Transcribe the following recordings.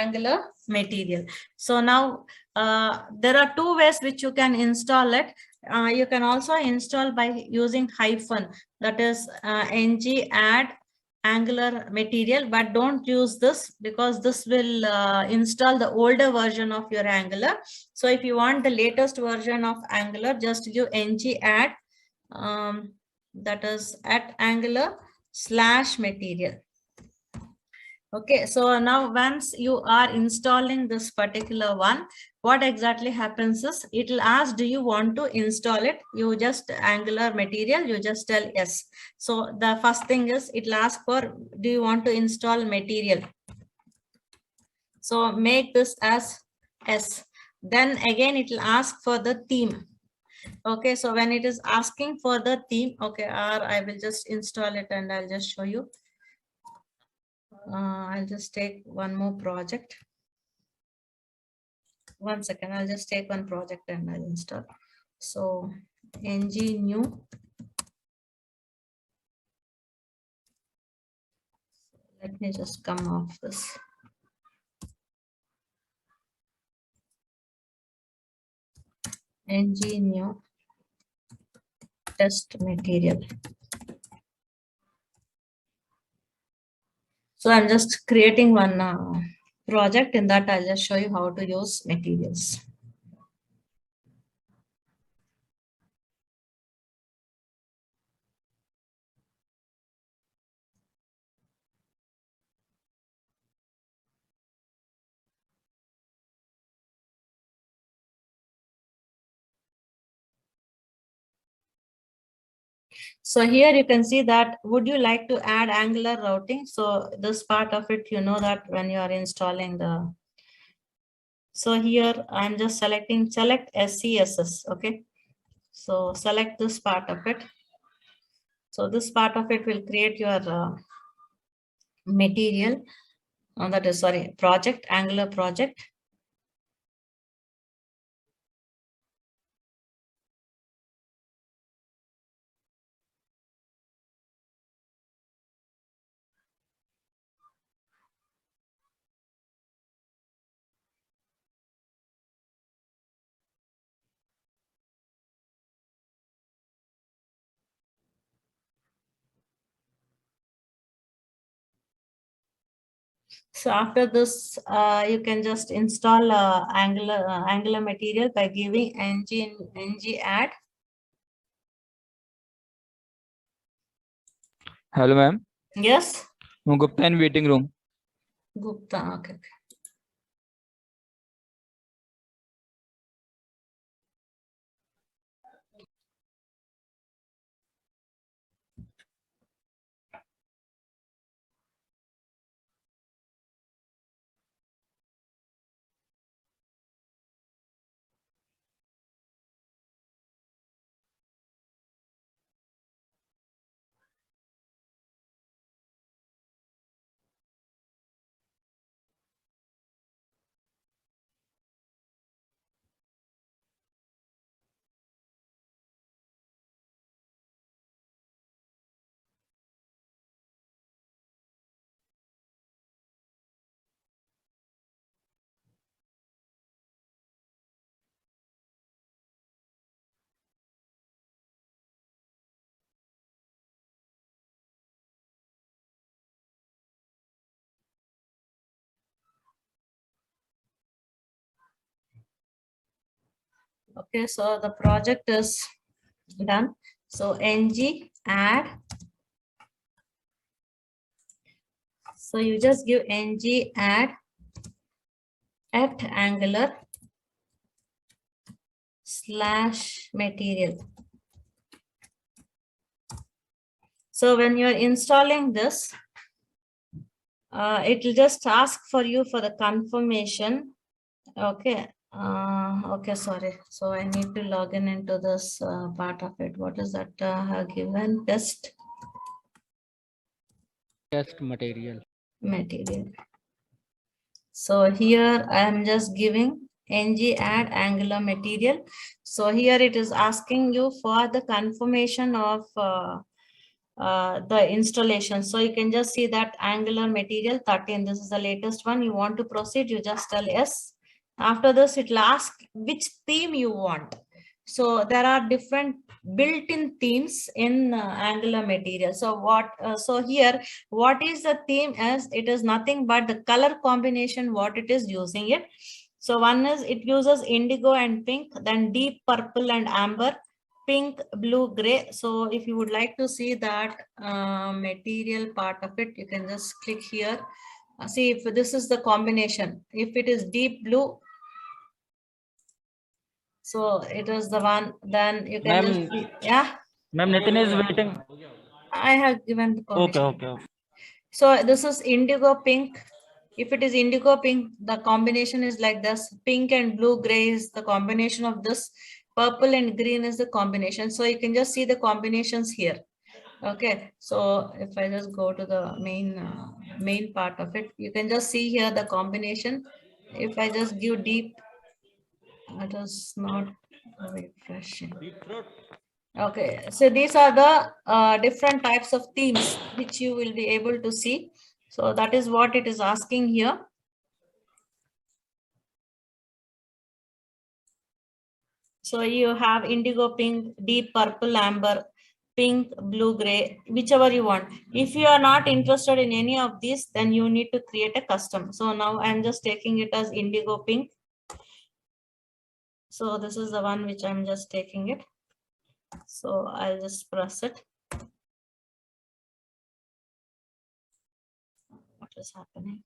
Angular material. So now there are two ways which you can install it. You can also install by using hyphen, that is ng add Angular material, but don't use this because this will install the older version of your Angular. So if you want the latest version of Angular, just give ng add that is at Angular / material. Okay, so now once you are installing this particular one, what exactly happens is it will ask, do you want to install it? You just Angular material, you just tell yes. So the first thing is it will ask for, do you want to install material? So make this as yes. Then again, it will ask for the theme. Okay, so when it is asking for the theme, okay, or I will just install it and I'll just show you. I'll just take one more project. One second, I'll just take one project and I'll install. So ng new. Let me just come off this. Ng new test material. So I'm just creating one project. In that I'll just show you how to use materials. So here you can see that, would you like to add Angular routing? So this part of it, you know that when you are installing the, so here I'm just selecting select SCSS. Okay. So select this part of it. So this part of it will create your material. That is, sorry, project, Angular project. So after this, you can just install Angular material by giving ng add. Hello, ma'am. Yes. Gupta in waiting room. Gupta, okay. Okay, so the project is done. So ng add. So you just give ng add at Angular / material. So when you're installing this, it will just ask for you for the confirmation. Okay. Okay, sorry. So I need to log in into this part of it. What is that given? Test material. So here I am just giving ng add Angular material. So here it is asking you for the confirmation of the installation. So you can just see that Angular material 13. This is the latest one. You want to proceed, you just tell yes. After this, it will ask which theme you want. So there are different built-in themes in Angular material. So so here, what is the theme? As it is nothing but the color combination, what it is using it. So one is it uses indigo and pink, then deep purple and amber, pink, blue, gray. So if you would like to see that material part of it, you can just click here. See if this is the combination. If it is deep blue, so it is the one, then you can just see, yeah. Ma'am, Nitin is waiting. I have given the Okay, permission. okay. So this is indigo pink. If it is indigo pink, the combination is like this. Pink and blue gray is the combination of this. Purple and green is the combination. So you can just see the combinations here. Okay. So if I just go to the main part of it, you can just see here the combination. If I just give deep, it is not refreshing. Okay, so these are the different types of themes which you will be able to see. So that is what it is asking here. So you have indigo pink, deep purple, amber, pink, blue, gray, whichever you want. If you are not interested in any of these, then you need to create a custom. So now I'm just taking it as indigo pink. So this is the one which I'm just taking it. So I'll just press it. What is happening?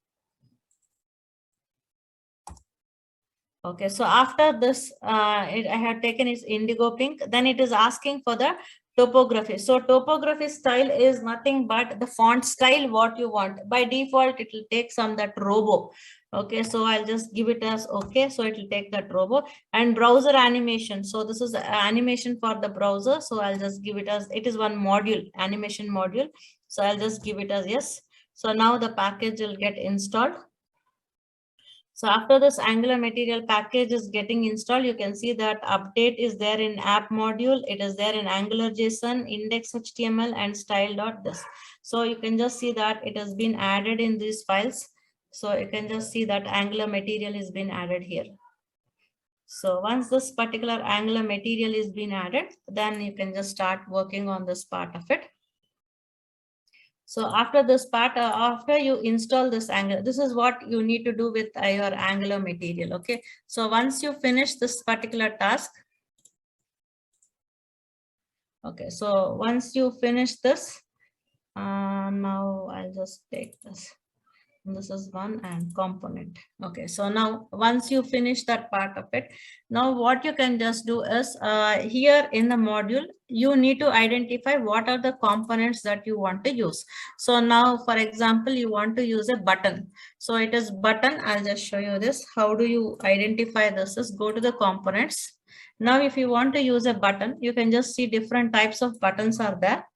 Okay, so after this, I have taken its indigo pink, then it is asking for the topography. So topography style is nothing but the font style, what you want. By default, it will take some that robo. Okay, so I'll just give it as okay. So it will take that robo and browser animation. So this is the animation for the browser. So I'll just give it as, it is one module, animation module. So I'll just give it as yes. So now the package will get installed. So after this Angular material package is getting installed, you can see that update is there in app module. It is there in Angular JSON, index HTML and style.this. So you can just see that it has been added in these files. So you can just see that Angular material is been added here. So once this particular Angular material is been added, then you can just start working on this part of it. So after this part, after you install this Angular, this is what you need to do with your Angular material. Okay. So once you finish this particular task. Okay. So once you finish this, now I'll just take this. This is one and component. Okay, so now once you finish that part of it, now what you can just do is here in the module, you need to identify what are the components that you want to use. So now, for example, you want to use a button. So it is button. I'll just show you this. How do you identify this? Is go to the components. Now, if you want to use a button, you can just see different types of buttons are there.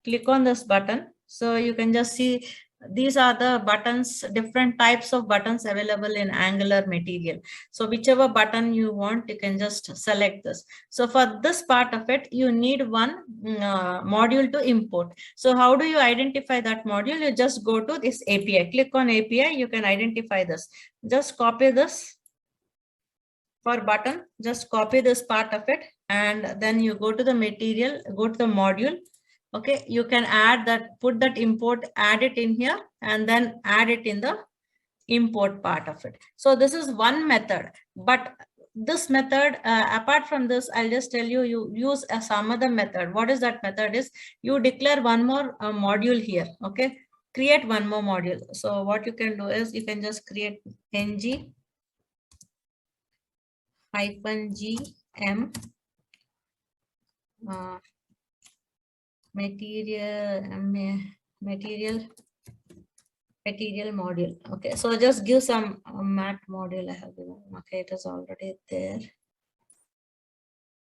Click on this button. So you can just see these are the buttons, different types of buttons available in Angular material. So whichever button you want, you can just select this. So for this part of it, you need one module to import. So how do you identify that module? You just go to this API, click on API, you can identify this. Just copy this. For button, just copy this part of it and then you go to the material, go to the module. Okay, you can add that, put that import, add it in here and then add it in the import part of it. So this is one method, but this method, apart from this, I'll just tell you, you use some other method. What is that method is you declare one more module here. Okay, create one more module. So what you can do is you can just create ng -gm material module. Okay, so just give some mat module I have given. Okay, it is already there.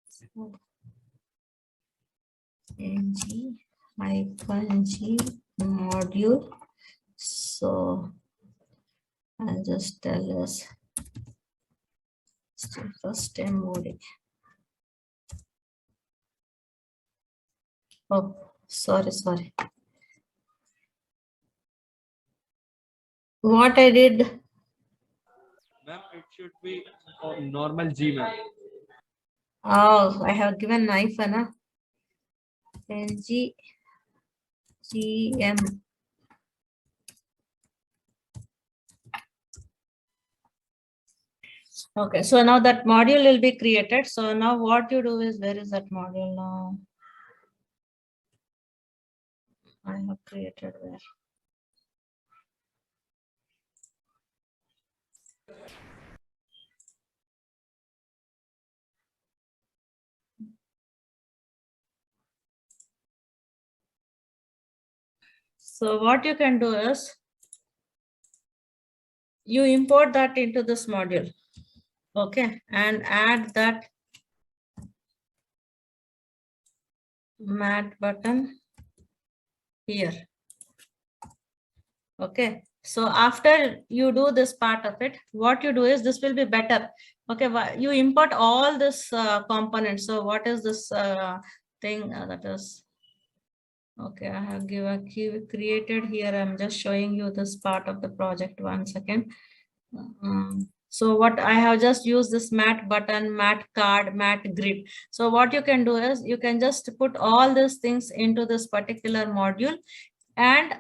So, ng -g module. So I'll just tell us first module. Oh, Sorry. What I did, Ma'am, it should be normal G, ma'am. oh, I have given knife, na? NG, GM. Okay, so now that module will be created. So now what you do is, where is that module now? I have created where? So what you can do is, you import that into this module. Okay, and add that mat button here. Okay, so after you do this part of it, what you do is, this will be better. Okay, you import all this components. So what is this thing that is, okay, I have given created here. I'm just showing you this part of the project. 1 second. So what I have just used this mat button, mat card, mat grid. So what you can do is, you can just put all these things into this particular module and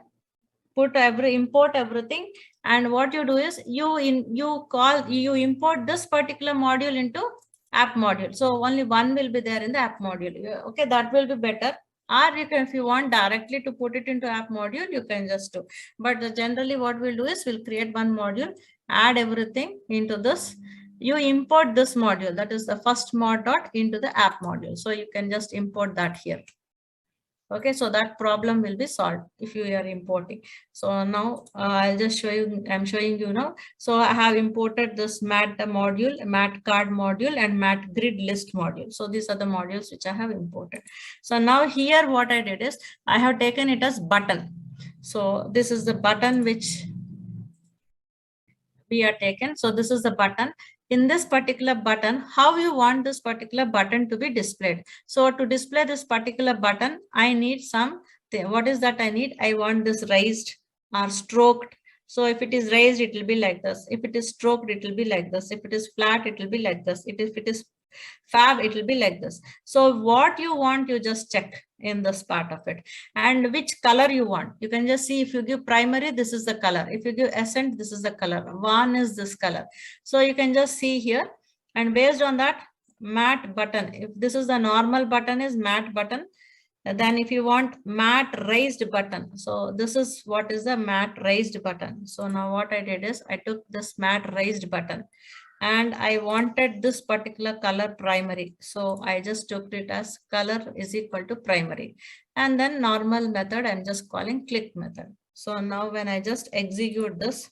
import everything. And what you do is, you import this particular module into app module. So only one will be there in the app module. Okay, that will be better. Or you can, if you want directly to put it into app module, you can just do. But generally what we'll do is, we'll create one module, add everything into this. You import this module, that is the first mod dot, into the app module. So you can just import that here. Okay, so that problem will be solved if you are importing. So now I'll just show you, I'm showing you now. So I have imported this mat module, mat card module, and mat grid list module. So these are the modules which I have imported. So now here what I did is, I have taken it as button. So this is the button which we are taken. So this is the button. In this particular button, how you want this particular button to be displayed. So to display this particular button, I need some, what is that I need? I want this raised or stroked. So if it is raised, it will be like this. If it is stroked, it will be like this. If it is flat, it will be like this. If it is fab, it will be like this. So what you want, you just check in this part of it, and which color you want. You can just see, if you give primary, this is the color. If you give ascent, this is the color. One is this color. So you can just see here, and based on that, matte button, if this is the normal button, is matte button. Then if you want matte raised button, so this is what is the matte raised button. So now what I did is, I took this matte raised button, and I wanted this particular color primary. So I just took it as color is equal to primary, and then normal method, I'm just calling click method. So now when I just execute this,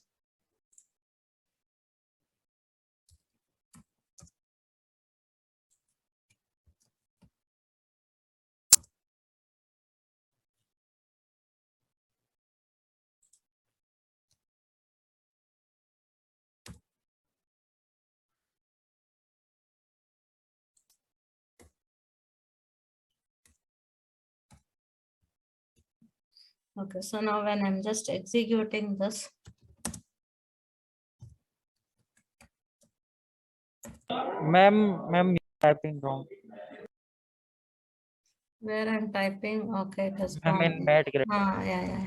okay, so now when I'm just executing this, Ma'am, typing wrong. where I'm typing, okay, it has Ma'am, gone. in mat grid. Yeah.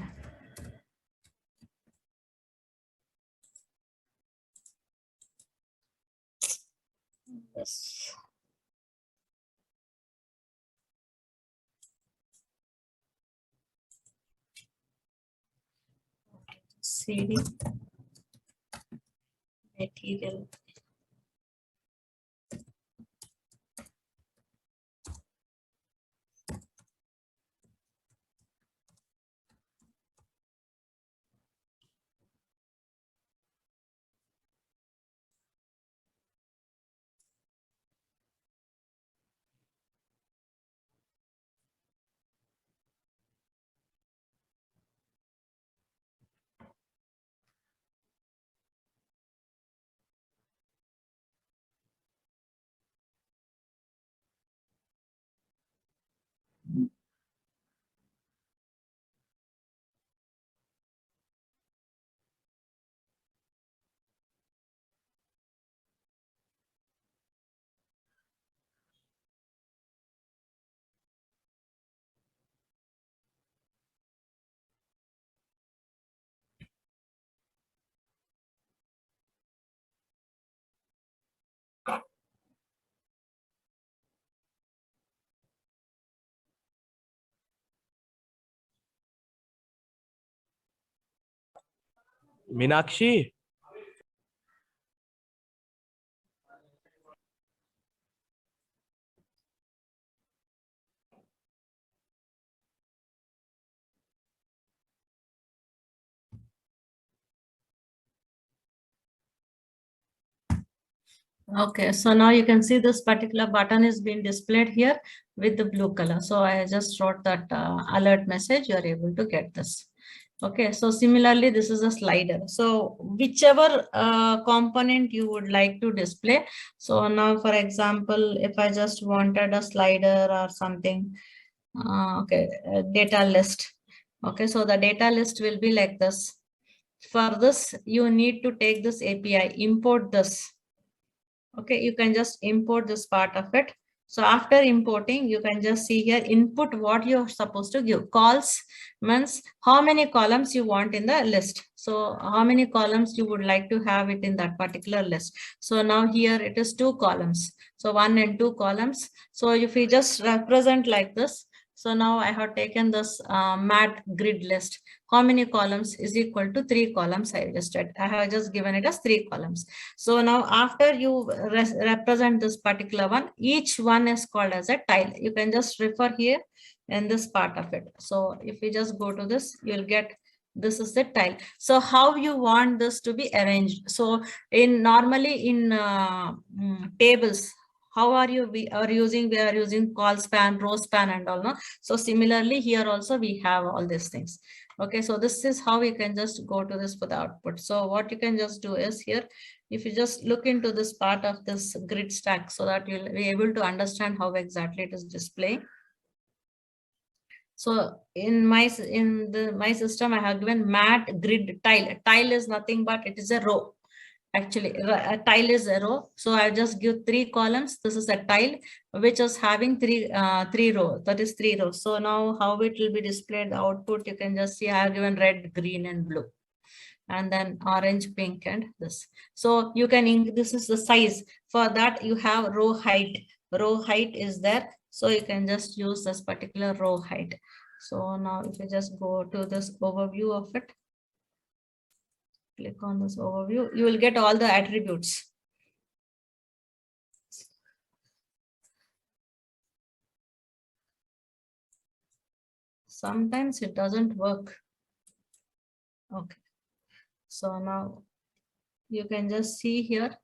Yes. CD material. Meenakshi. Okay, so now you can see this particular button is being displayed here with the blue color. So I just wrote that alert message, you are able to get this. Okay, so similarly, this is a slider. So whichever component you would like to display. So now, for example, if I just wanted a slider or something, okay, data list. Okay, so the data list will be like this. For this, you need to take this API, import this. Okay, you can just import this part of it. So after importing, you can just see here input what you're supposed to give. Calls means how many columns you want in the list. So how many columns you would like to have it in that particular list. So now here it is 2 columns. So 1 and 2 columns. So if we just represent like this, so now I have taken this mat grid list. How many columns is equal to 3 columns I have just given it as 3 columns. So now after you represent this particular one, each one is called as a tile. You can just refer here in this part of it. So if you just go to this, you'll get this is the tile. So how you want this to be arranged? So normally in tables, how are you we are using call span, row span and all, no? So similarly here also we have all these things. Okay, so this is how you can just go to this for the output. So what you can just do is here, if you just look into this part of this grid stack so that you'll be able to understand how exactly it is displaying. So in my system, I have given mat grid tile. Tile is nothing but it is a row. Actually, a tile is a row. So I just give 3 columns. This is a tile which is having three rows. That is 3 rows. So now how it will be displayed, the output, you can just see I have given red, green, and blue. And then orange, pink, and this. So you can, this is the size. For that, you have row height. Row height is there. So you can just use this particular row height. So now if you just go to this overview of it, click on this overview, you will get all the attributes. Sometimes it doesn't work. Okay. So now you can just see here,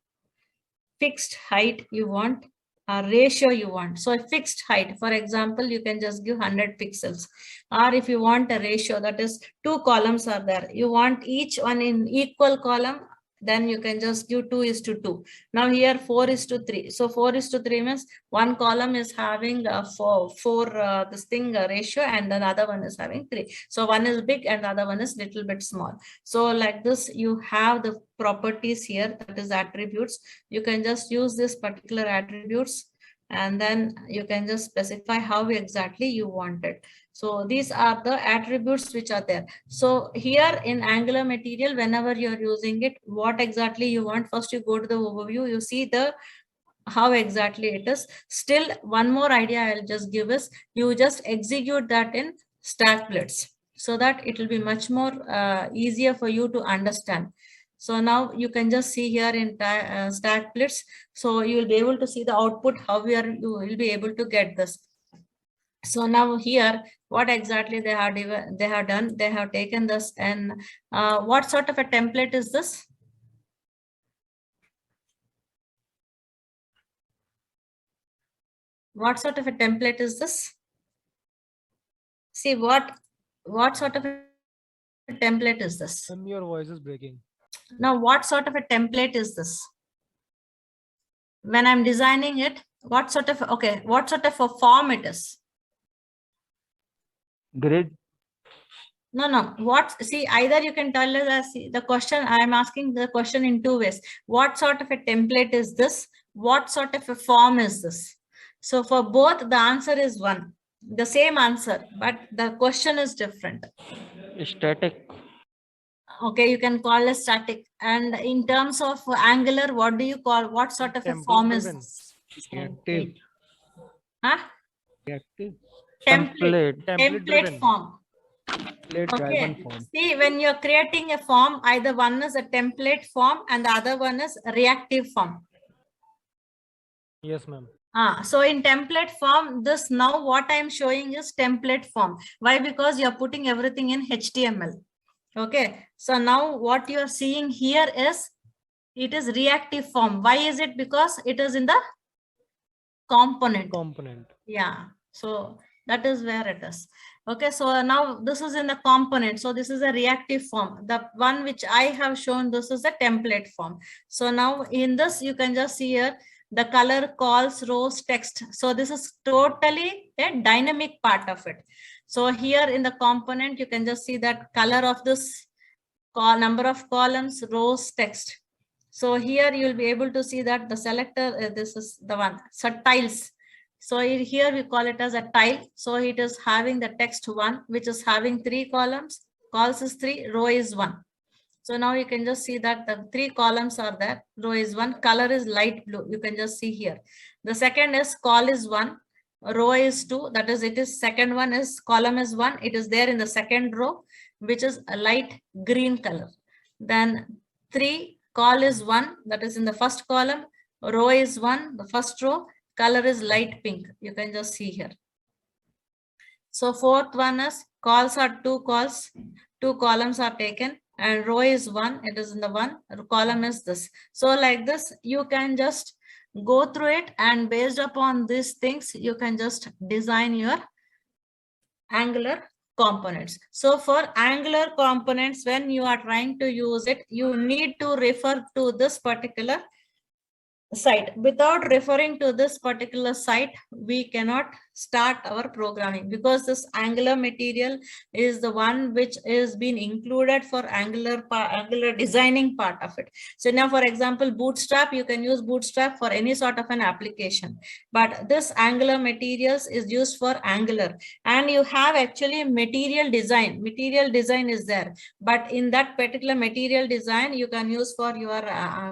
fixed height you want, a ratio you want. So a fixed height, for example, you can just give 100 pixels. Or if you want a ratio, that is 2 columns are there. You want each one in equal column, then you can just give 2:2. Now here 4:3. So 4:3 means one column is having four this thing ratio, and the other one is having 3. So one is big and the other one is little bit small. So like this, you have the properties here, that is attributes. You can just use this particular attributes, and then you can just specify how exactly you want it. So these are the attributes which are there. So here in Angular material, whenever you're using it, what exactly you want, first you go to the overview, you see the how exactly it is. Still, one more idea I'll just give is, you just execute that in stack blitz so that it will be much more easier for you to understand. So now you can just see here in stack blitz. So you will be able to see the output, how you will be able to get this. So now here, what exactly they have done, they have taken this, and what sort of a template is this? What sort of a template is this? See what sort of a template is this? Your voice is breaking. Now, what sort of a template is this? When I'm designing it, what sort of a form it is? Grid. No. See, either you can tell us the question. I'm asking the question in 2 ways. What sort of a template is this? What sort of a form is this? So for both, the answer is one, the same answer, but the question is different. Static. Okay, you can call it static. And in terms of Angular, what do you call, what sort of a form is this? Reactive. Huh? Reactive. Template Template driven. form. Template driven Okay. form. See, when you're creating a form, either one is a template form and the other one is a reactive form. Yes, ma'am. So in template form, this now what I'm showing is template form. Why? Because you're putting everything in HTML. Okay. So now what you're seeing here is, it is reactive form. Why is it? Because it is in the component. Component. Yeah. So that is where it is. Okay. So now this is in the component. So this is a reactive form. The one which I have shown, this is a template form. So now in this, you can just see here, the color, calls, rows, text. So this is totally a dynamic part of it. So here in the component, you can just see that color of this, number of columns, rows, text. So here you'll be able to see that the selector, this is the one, so tiles. So here we call it as a tile. So it is having the text 1, which is having 3 columns, calls is 3, row is 1. So now you can just see that the 3 columns are there, row is 1, color is light blue. You can just see here. The second is call is 1, row is 2. That is, it is second one is column is 1. It is there in the second row, which is a light green color. Then 3, call is 1. That is in the first column. Row is 1, the first row. Color is light pink. You can just see here. So fourth one is calls are 2 calls. 2 columns are taken. And row is 1, it is in the 1, column is this. So like this, you can just go through it, and based upon these things, you can just design your Angular components. So for Angular components, when you are trying to use it, you need to refer to this particular site. Without referring to this particular site, we cannot start our programming, because this Angular material is the one which is being included for Angular designing part of it. So now, for example, Bootstrap, you can use Bootstrap for any sort of an application, but this Angular materials is used for Angular. And you have actually material design. Material design is there, but in that particular material design, you can use for your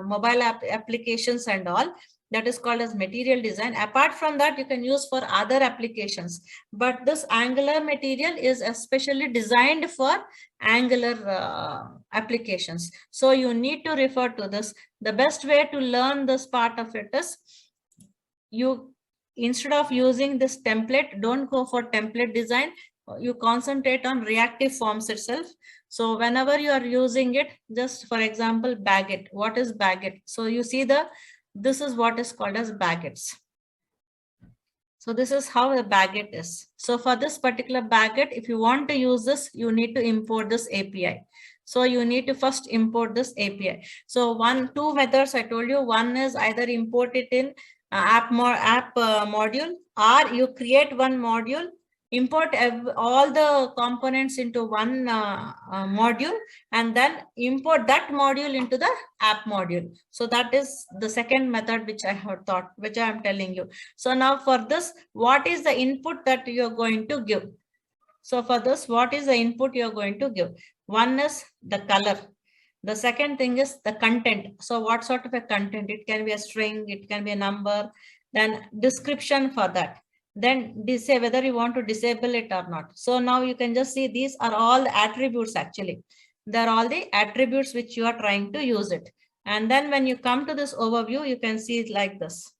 mobile applications and all. That is called as material design. Apart from that, you can use for other applications, but this Angular material is especially designed for Angular applications. So you need to refer to this. The best way to learn this part of it is, you, instead of using this template, don't go for template design. You concentrate on reactive forms itself. So whenever you are using it, just for example, baguette. What is baguette? So you see this is what is called as baguettes. So this is how a baguette is. So for this particular baguette, if you want to use this, you need to import this API. So you need to first import this API. So two methods I told you. One is either import it in app module, or you create one module, import all the components into one module, and then import that module into the app module. So that is the second method which I have taught, which I am telling you. So now for this, what is the input that you are going to give? So for this, what is the input you are going to give? One is the color. The second thing is the content. So what sort of a content? It can be a string, it can be a number, then description for that. Then say whether you want to disable it or not. So now you can just see these are all the attributes actually. They're all the attributes which you are trying to use it. And then when you come to this overview, you can see it like this.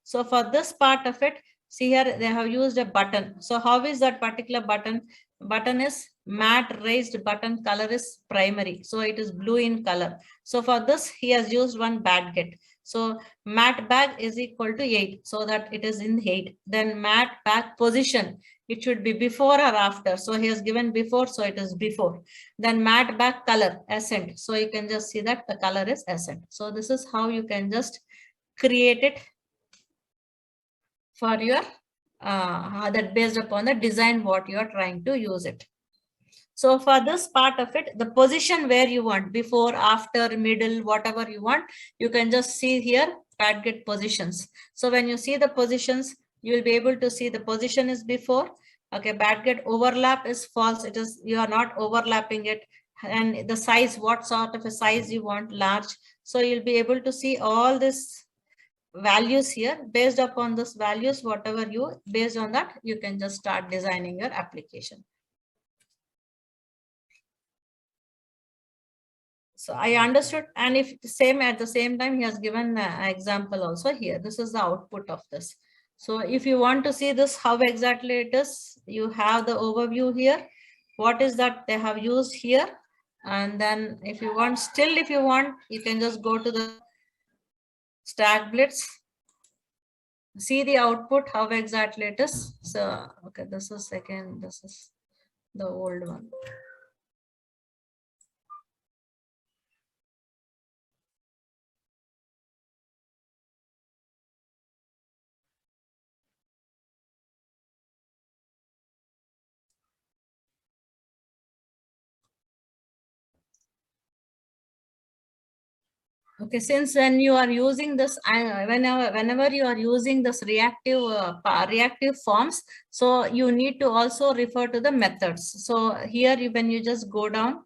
So for this part of it, see here, they have used a button. So how is that particular button? Button is matte raised button, color is primary. So it is blue in color. So for this, he has used one baguette. So matte bag is equal to 8. So that it is in 8. Then matte bag position, it should be before or after. So he has given before, so it is before. Then matte bag color, accent. So you can just see that the color is accent. So this is how you can just create it for your that based upon the design what you are trying to use it. So for this part of it, the position where you want, before, after, middle, whatever you want, you can just see here target positions. So when you see the positions, you will be able to see the position is before. Okay, baguette overlap is false. It is, you are not overlapping it. And the size, what sort of a size you want, large. So you'll be able to see all this values here. Based upon this values, whatever you, based on that, you can just start designing your application. So I understood, and if same at the same time, he has given an example also here. This is the output of this. So if you want to see this, how exactly it is, you have the overview here. What is that they have used here? And then if you want, still if you want, you can just go to the stack blitz, see the output, how exactly it is. So, okay, this is second, this is the old one. Okay, since when you are using this, whenever you are using this reactive forms, so you need to also refer to the methods. So here, when you just go down,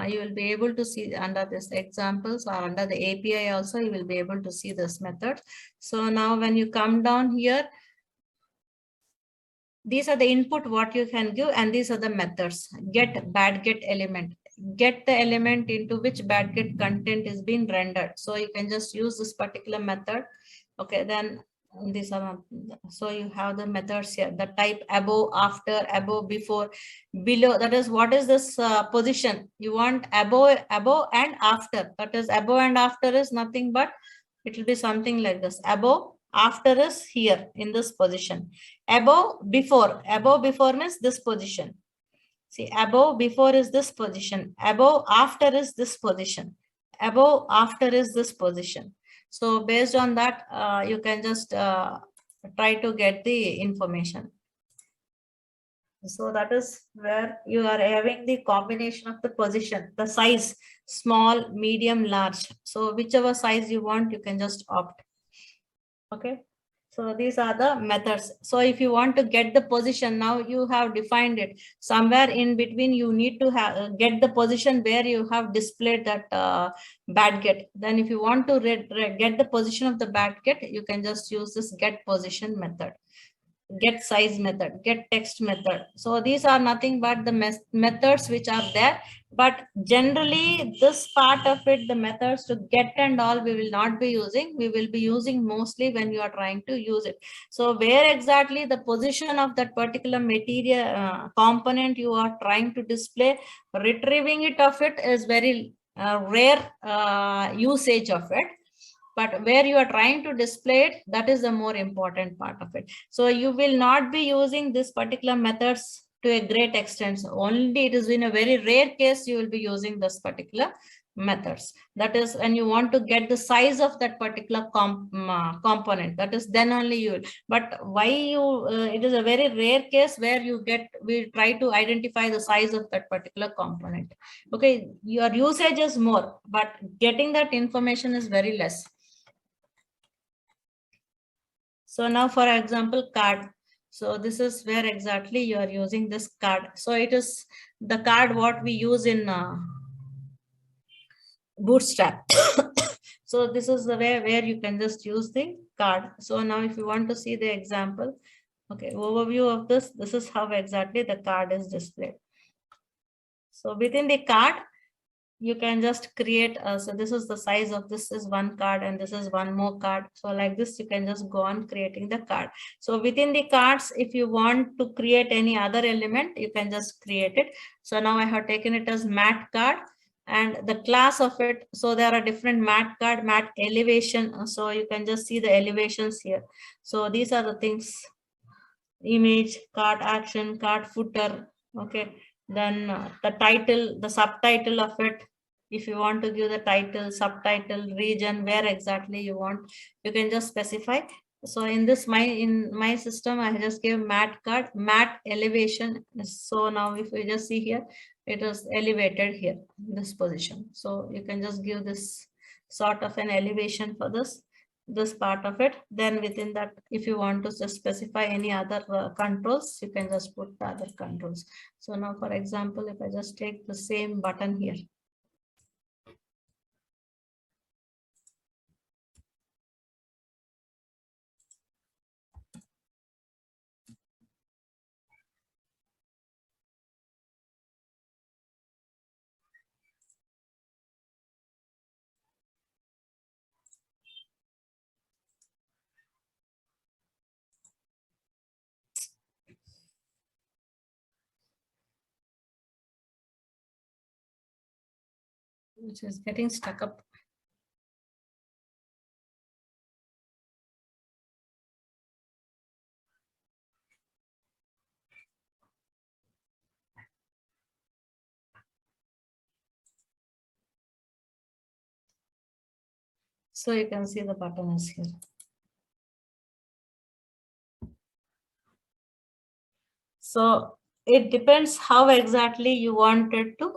you will be able to see under this examples or under the API also, you will be able to see this method. So now when you come down here, these are the input what you can give, and these are the methods. Get bad get element. Get the element into which bad get content is being rendered. So you can just use this particular method. Okay, then these are, so you have the methods here. The type above, after, above, before, below. That is, what is this position? You want above and after. That is, above and after is nothing but it will be something like this. Above, after is here in this position. Above before means this position. See, above before is this position. Above after is this position. Above after is this position. So based on that, you can just try to get the information. So that is where you are having the combination of the position, the size, small, medium, large. So whichever size you want, you can just opt. Okay. So these are the methods. So if you want to get the position, now you have defined it. Somewhere in between, you need to have get the position where you have displayed that bad get. Then if you want to get the position of the bad get, you can just use this get position method, get size method, get text method. So these are nothing but the methods which are there. But generally this part of it, the methods to get and all, we will not be using. We will be using mostly when you are trying to use it. So where exactly the position of that particular material component you are trying to display, retrieving it of it is very rare usage of it. But where you are trying to display it, that is the more important part of it. So you will not be using this particular methods to a great extent. So only it is in a very rare case you will be using this particular methods. That is when you want to get the size of that particular component. That is then only you will. But why you? It is a very rare case where we try to identify the size of that particular component. Okay, your usage is more, but getting that information is very less. So now, for example, card. So this is where exactly you are using this card. So it is the card what we use in Bootstrap. So this is the way where you can just use the card. So now if you want to see the example, okay, overview of this, this is how exactly the card is displayed. So within the card, you can just create so this is the size of this is one card and this is one more card. So like this, you can just go on creating the card. So within the cards, if you want to create any other element, you can just create it. So now I have taken it as mat card and the class of it. So there are different mat card, mat elevation. So you can just see the elevations here. So these are the things: image, card action, card footer. Okay, then the title, the subtitle of it. If you want to give the title, subtitle, region, where exactly you want, you can just specify. So in my system, I just gave mat card, mat elevation. So now if you just see here, it is elevated here, this position. So you can just give this sort of an elevation for this part of it. Then within that, if you want to just specify any other controls, you can just put the other controls. So now, for example, if I just take the same button here, which is getting stuck up. So you can see the button is here. So it depends how exactly you wanted to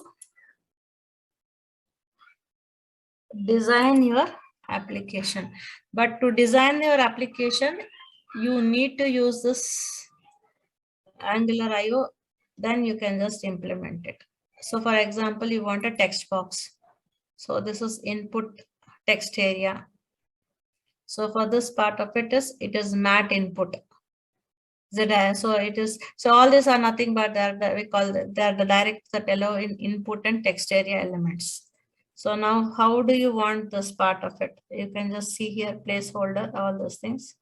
design your application. But to design your application, you need to use this Angular IO, then you can just implement it. So for example, you want a text box. So this is input text area. So for this part of it is mat input. So it is, so all these are nothing but we call they're the direct that allow in input and text area elements. So now how do you want this part of it? You can just see here placeholder, all those things.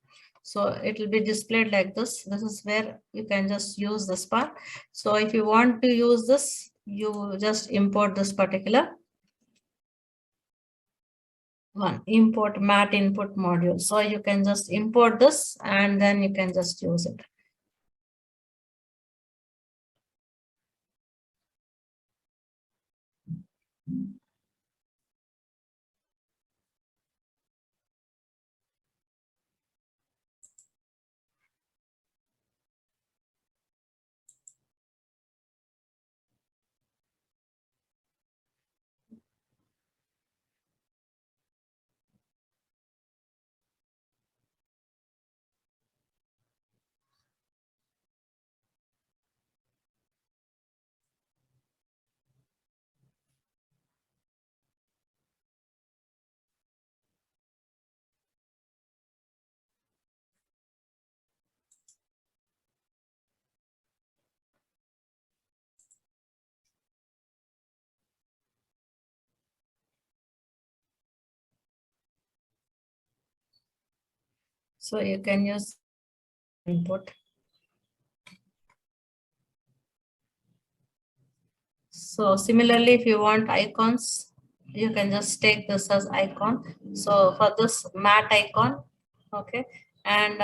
So it will be displayed like this. This is where you can just use this part. So if you want to use this, you just import this particular one, import mat input module. So you can just import this and then you can just use it. So you can use input. So similarly, if you want icons, you can just take this as icon. So for this mat icon, okay. And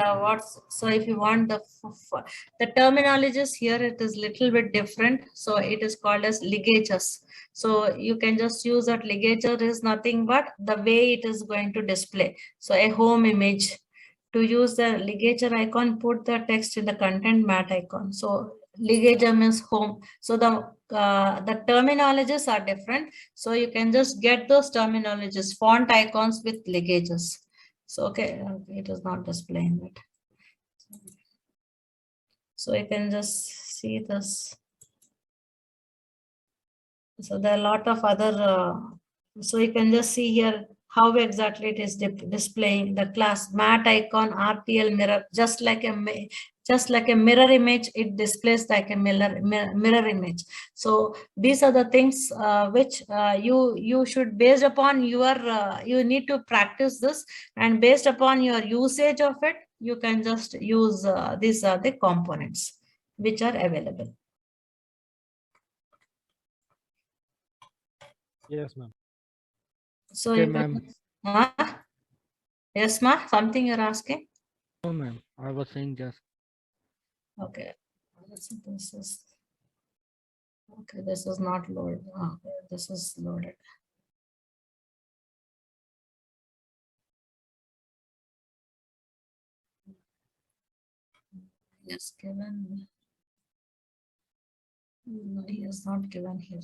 so if you want the terminologies here, it is little bit different. So it is called as ligatures. So you can just use that ligature is nothing but the way it is going to display. So a home image. To use the ligature icon, put the text in the content mat icon. So ligature means home. So the terminologies are different. So you can just get those terminologies, font icons with ligatures. So okay, it is not displaying it. So you can just see this. So there are a lot of other, so you can just see here how exactly it is displaying the class mat icon, RTL mirror, just like a mirror image, it displays like a mirror image. So these are the things which you should, based upon your you need to practice this, and based upon your usage of it, you can just use these are the components which are available. Yes, ma'am. So Okay, you ma'am. can, yes, ma, something you're asking? No, ma'am. I was saying just. Okay. So this is not loaded. Okay, this is loaded. Yes, given. No, he is not given here.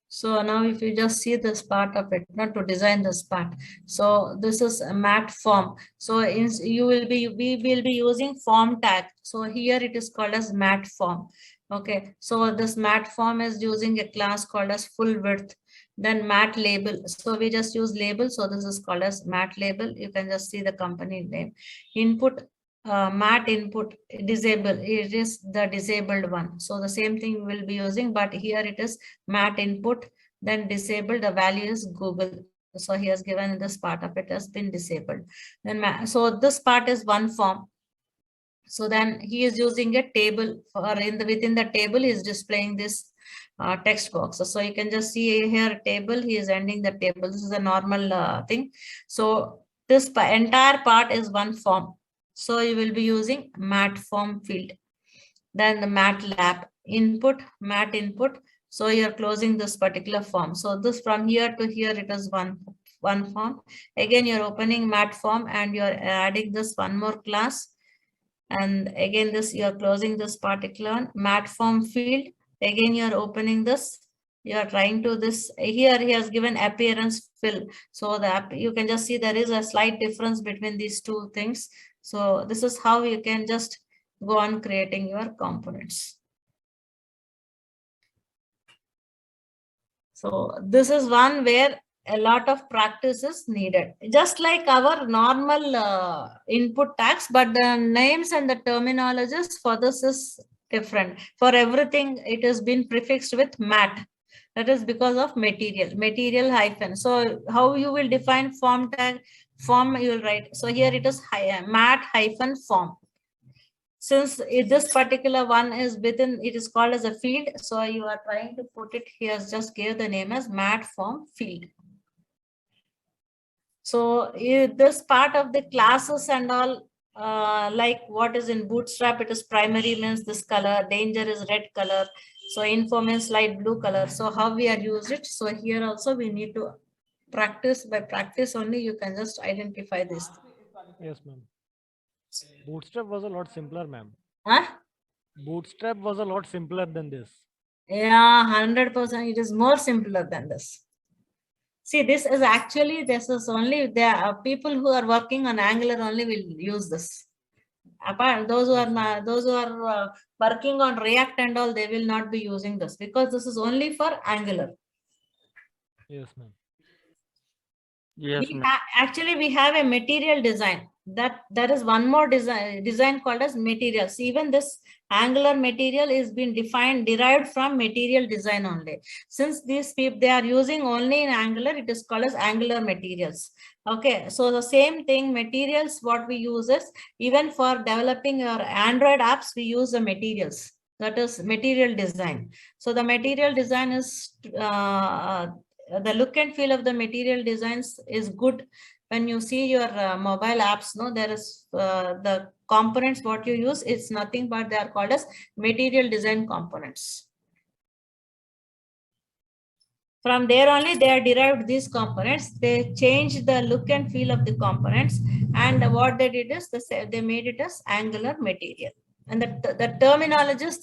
So now if you just see this part of it, not to design this part. So this is a mat form. So we will be using form tag. So here it is called as mat form. Okay. So this mat form is using a class called as full width. Then mat label. So we just use label. So this is called as mat label. You can just see the company name. Input, mat input disable, it is the disabled one. So the same thing we will be using, but here it is mat input, then disabled, the value is Google. So he has given this part of it has been disabled. Then so this part is one form. So then he is using a table for within the table he is displaying this text boxes. So you can just see here table, he is ending the table. This is a normal thing. So this entire part is one form. So you will be using mat form field. Then the MATLAB input, mat input. So you're closing this particular form. So this from here to here, it is one form. Again, you're opening mat form and you're adding this one more class. And again, this you're closing this particular mat form field. Again, you're opening this. You're trying to this here. He has given appearance fill. So you can just see there is a slight difference between these two things. So this is how you can just go on creating your components. So this is one where a lot of practice is needed, just like our normal input tags, but the names and the terminologies for this is different. For everything, it has been prefixed with mat. That is because of material hyphen. So how you will define form tag? Form you will write. So here it is mat hyphen form. Since this particular one is within, it is called as a field. So you are trying to put it here, just give the name as mat form field. So this part of the classes and all, like what is in Bootstrap, it is primary means this color, danger is red color. So info means light blue color. So how we are used it. So here also we need to practice. By practice only you can just identify this. Yes, ma'am. Bootstrap was a lot simpler, ma'am. Huh? Bootstrap was a lot simpler than this. Yeah, 100%. It is more simpler than this. See, this is only there are people who are working on Angular only will use this. Apart those who are working on React and all, they will not be using this because this is only for Angular. Yes, ma'am. Yes, Actually, we have a material design. That is one more design called as materials. Even this Angular material is being derived from material design only. Since these people, they are using only in Angular, it is called as Angular materials. Okay, so the same thing, materials, what we use is, even for developing our Android apps, we use the materials. That is material design. So the material design is the look and feel of the material designs is good. When you see your mobile apps, no, there is the components what you use, it's nothing but they are called as material design components. From there only they are derived these components. They changed the look and feel of the components, and what they did is they made it as Angular material. And the terminologies,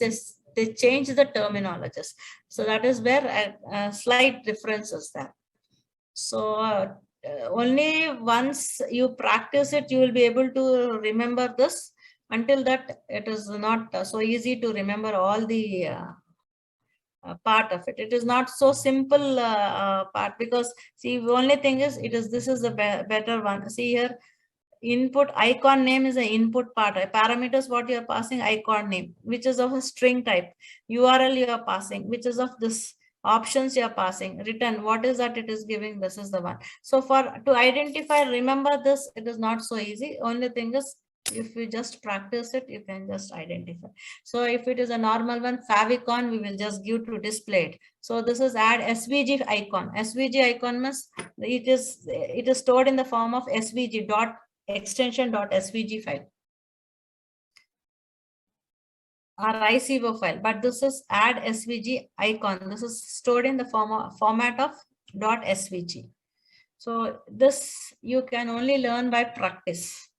they changed the terminologies. So that is where a slight difference is there. So only once you practice it, you will be able to remember this. Until that, it is not so easy to remember all the part of it. It is not so simple part, because see, the only thing is, this is the better one. See here, input icon name is an input part. Parameters what you are passing, icon name, which is of a string type. URL you are passing, which is of this. Options you are passing. Return, what is that it is giving, this is the one. So to identify, remember this, it is not so easy. Only thing is, if you just practice it, you can just identify. So if it is a normal one, favicon, we will just give to display it. So this is add SVG icon. SVG icon means it is stored in the form of SVG dot extension dot SVG file or ICO file, but this is add SVG icon. This is stored in the format of .svg. So this you can only learn by practice.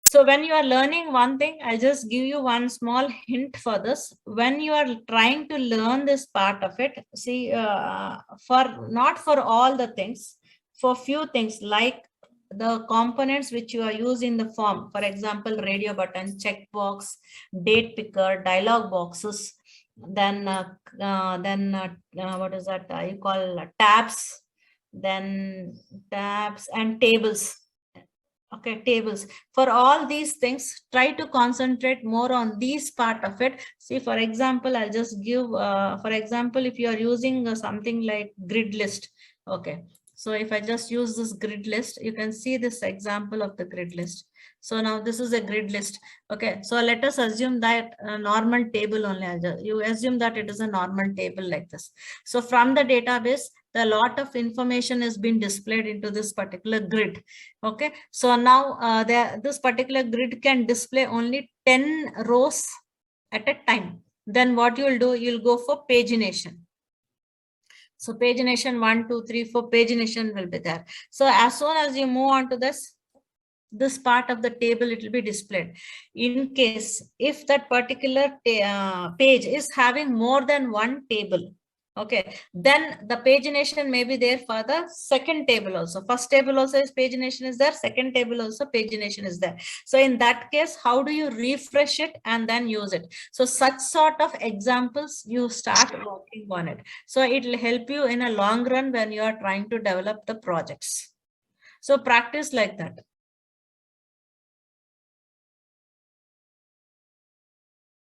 So when you are learning one thing, I'll just give you one small hint for this. When you are trying to learn this part of it, see, not for all the things, for few things like the components which you are using in the form, for example, radio button, checkbox, date picker, dialog boxes, then what is that you call tabs, then tabs and tables. Okay, tables. For all these things, try to concentrate more on these part of it. See, for example, I'll just give, for example, if you are using something like grid list. Okay, So if I just use this grid list, you can see this example of the grid list. So now this is a grid list. Okay, so let us assume that a normal table only. You assume that it is a normal table like this. So from the database, a lot of information is being displayed into this particular grid. Okay, so now this particular grid can display only 10 rows at a time. Then what you will do, you'll go for pagination. So pagination 1, 2, 3, 4 pagination will be there. So as soon as you move on to this part of the table, it will be displayed. In case if that particular page is having more than one table, okay, then the pagination may be there for the second table also. First table also is pagination is there, second table also pagination is there. So in that case, how do you refresh it and then use it? So such sort of examples you start working on it. So it will help you in a long run when you are trying to develop the projects. So practice like that.